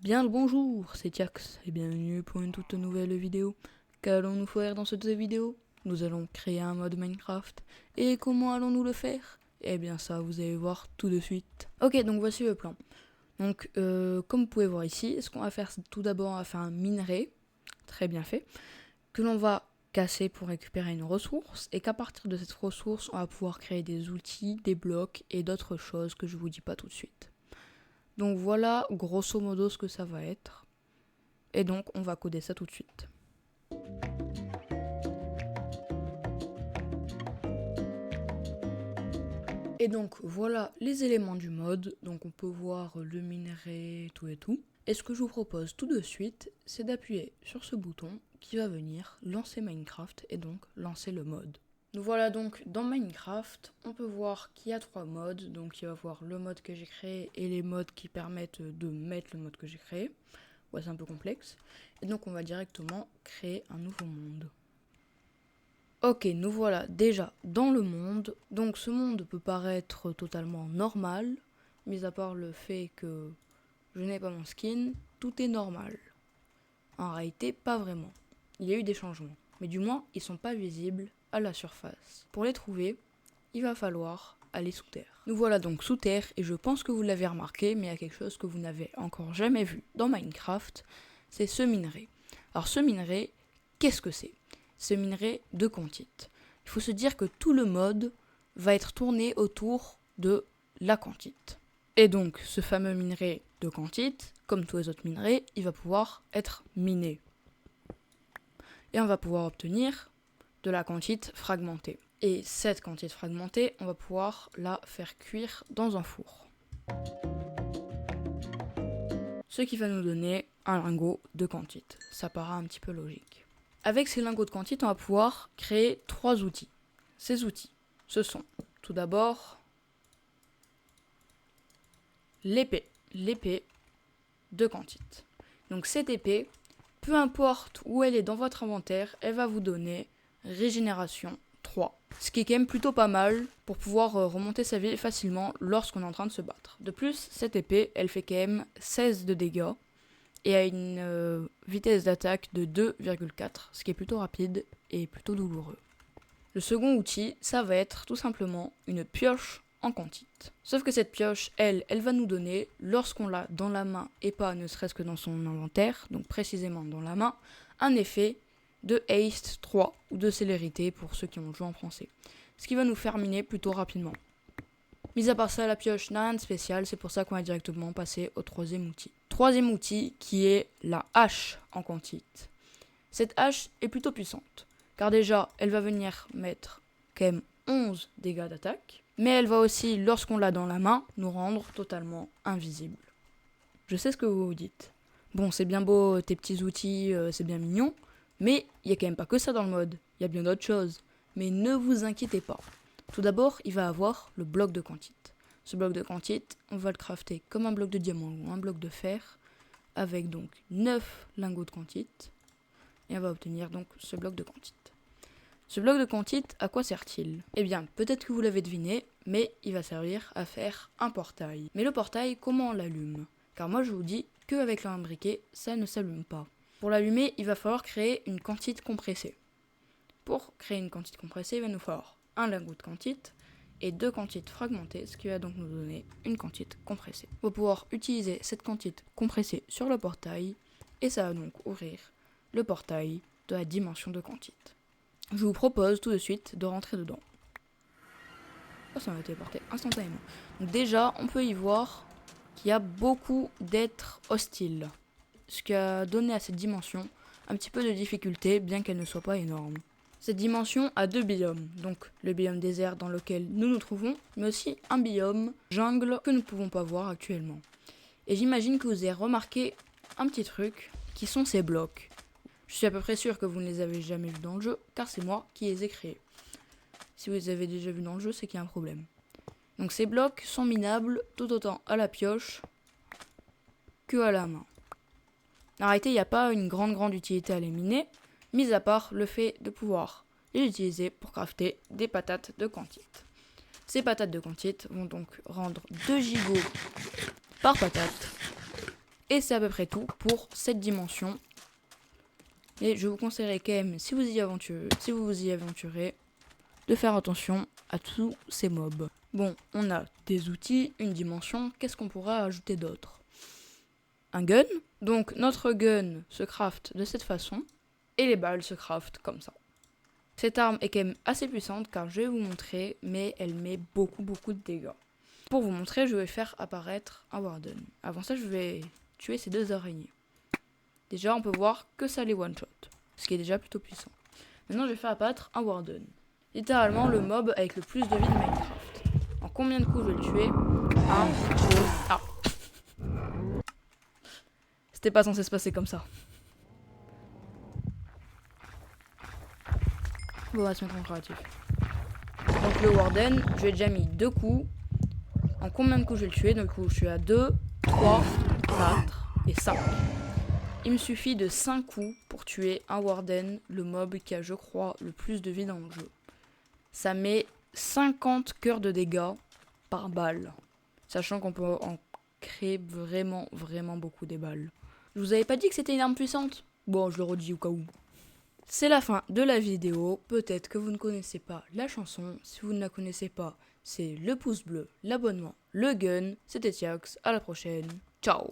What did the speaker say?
Bien le bonjour, c'est Tiax et bienvenue pour une toute nouvelle vidéo. Qu'allons-nous faire dans cette vidéo? Nous allons créer un mode Minecraft. Et comment allons-nous le faire? Eh bien ça, vous allez voir tout de suite. Ok, donc voici le plan. Donc, comme vous pouvez voir ici, ce qu'on va faire, c'est tout d'abord, on va faire un minerai, très bien fait, que l'on va casser pour récupérer une ressource, et qu'à partir de cette ressource, on va pouvoir créer des outils, des blocs et d'autres choses que je vous dis pas tout de suite. Donc voilà grosso modo ce que ça va être. Et donc on va coder ça tout de suite. Et donc voilà les éléments du mode. Donc on peut voir le minerai, tout et tout. Et ce que je vous propose tout de suite, c'est d'appuyer sur ce bouton qui va venir lancer Minecraft et donc lancer le mode. Nous voilà donc dans Minecraft, on peut voir qu'il y a 3 modes, donc il va voir le mode que j'ai créé et les modes qui permettent de mettre le mode que j'ai créé. Ouais, c'est un peu complexe. Et donc on va directement créer un nouveau monde. Ok, nous voilà déjà dans le monde. Donc ce monde peut paraître totalement normal, mis à part le fait que je n'ai pas mon skin, tout est normal. En réalité, pas vraiment. Il y a eu des changements, mais du moins ils sont pas visibles à la surface. Pour les trouver, il va falloir aller sous terre. Nous voilà donc sous terre et je pense que vous l'avez remarqué, mais il y a quelque chose que vous n'avez encore jamais vu dans Minecraft, c'est ce minerai. Alors ce minerai, qu'est-ce que c'est? Ce minerai de Contite. Il faut se dire que tout le mode va être tourné autour de la Contite. Et donc ce fameux minerai de Contite, comme tous les autres minerais, il va pouvoir être miné. Et on va pouvoir obtenir de la Contite fragmentée. Et cette Contite fragmentée, on va pouvoir la faire cuire dans un four. Ce qui va nous donner un lingot de Contite. Ça paraît un petit peu logique. Avec ces lingots de Contite, on va pouvoir créer 3 outils. Ces outils, ce sont tout d'abord l'épée de Contite. Donc cette épée, peu importe où elle est dans votre inventaire, elle va vous donner régénération 3. Ce qui est quand même plutôt pas mal pour pouvoir remonter sa vie facilement lorsqu'on est en train de se battre. De plus, cette épée, elle fait quand même 16 de dégâts et a une vitesse d'attaque de 2,4, ce qui est plutôt rapide et plutôt douloureux. Le second outil, ça va être tout simplement une pioche en Contite. Sauf que cette pioche, elle va nous donner, lorsqu'on l'a dans la main et pas ne serait-ce que dans son inventaire, donc précisément dans la main, un effet de haste 3 ou de célérité pour ceux qui ont joué en français. Ce qui va nous faire miner plutôt rapidement. Mis à part ça, la pioche n'a rien de spécial, c'est pour ça qu'on va directement passer au troisième outil. Troisième outil qui est la hache en Contite. Cette hache est plutôt puissante, car déjà elle va venir mettre quand même 11 dégâts d'attaque, mais elle va aussi, lorsqu'on l'a dans la main, nous rendre totalement invisible. Je sais ce que vous vous dites. Bon, c'est bien beau tes petits outils, c'est bien mignon, mais il n'y a quand même pas que ça dans le mode, il y a bien d'autres choses. Mais ne vous inquiétez pas. Tout d'abord, il va avoir le bloc de Contite. Ce bloc de Contite, on va le crafter comme un bloc de diamant ou un bloc de fer, avec donc 9 lingots de Contite, et on va obtenir donc ce bloc de Contite. Ce bloc de Contite, à quoi sert-il? Eh bien, peut-être que vous l'avez deviné, mais il va servir à faire un portail. Mais le portail, comment on l'allume? Car moi je vous dis qu'avec l'imbriqué, ça ne s'allume pas. Pour l'allumer, il va falloir créer une Contite compressée. Pour créer une Contite compressée, il va nous falloir un lingot de Contite et 2 Contites fragmentées, ce qui va donc nous donner une Contite compressée. On va pouvoir utiliser cette Contite compressée sur le portail, et ça va donc ouvrir le portail de la dimension de Contite. Je vous propose tout de suite de rentrer dedans. Oh, ça m'a téléporté instantanément. Donc déjà, on peut y voir qu'il y a beaucoup d'êtres hostiles, ce qui a donné à cette dimension un petit peu de difficulté, bien qu'elle ne soit pas énorme. Cette dimension a 2 biomes, donc le biome désert dans lequel nous nous trouvons, mais aussi un biome jungle que nous ne pouvons pas voir actuellement. Et j'imagine que vous avez remarqué un petit truc, qui sont ces blocs. Je suis à peu près sûr que vous ne les avez jamais vus dans le jeu, car c'est moi qui les ai créés. Si vous les avez déjà vus dans le jeu, c'est qu'il y a un problème. Donc ces blocs sont minables tout autant à la pioche que à la main. En réalité, il n'y a pas une grande utilité à les miner, mis à part le fait de pouvoir les utiliser pour crafter des patates de Contite. Ces patates de Contite vont donc rendre 2 gigots par patate, Et c'est à peu près tout pour cette dimension. Et je vous conseillerais quand même, si vous vous y aventurez, de faire attention à tous ces mobs. Bon, on a des outils, une dimension, qu'est-ce qu'on pourra ajouter d'autre? Un gun. Donc notre gun se craft de cette façon, et les balles se craftent comme ça. Cette arme est quand même assez puissante car je vais vous montrer, mais elle met beaucoup de dégâts. Pour vous montrer, je vais faire apparaître un Warden. Avant ça, je vais tuer ces 2 araignées. Déjà, on peut voir que ça les one-shot, ce qui est déjà plutôt puissant. Maintenant, je vais faire apparaître un Warden. Littéralement, le mob avec le plus de vie de Minecraft. En combien de coups je vais le tuer? 1, 2, ah. C'était pas censé se passer comme ça. Bon, on va se mettre en créatif. Donc le Warden, je lui ai déjà mis 2 coups. En combien de coups je vais le tuer? Donc je suis à 2, 3, 4 et 5. Il me suffit de 5 coups pour tuer un Warden, le mob qui a, je crois, le plus de vie dans le jeu. Ça met 50 cœurs de dégâts par balle. Sachant qu'on peut en créer vraiment beaucoup des balles. Je vous avais pas dit que c'était une arme puissante? Bon, je le redis au cas où. C'est la fin de la vidéo. Peut-être que vous ne connaissez pas la chanson. Si vous ne la connaissez pas, c'est le pouce bleu, l'abonnement, le gun. C'était Tiax. À la prochaine. Ciao.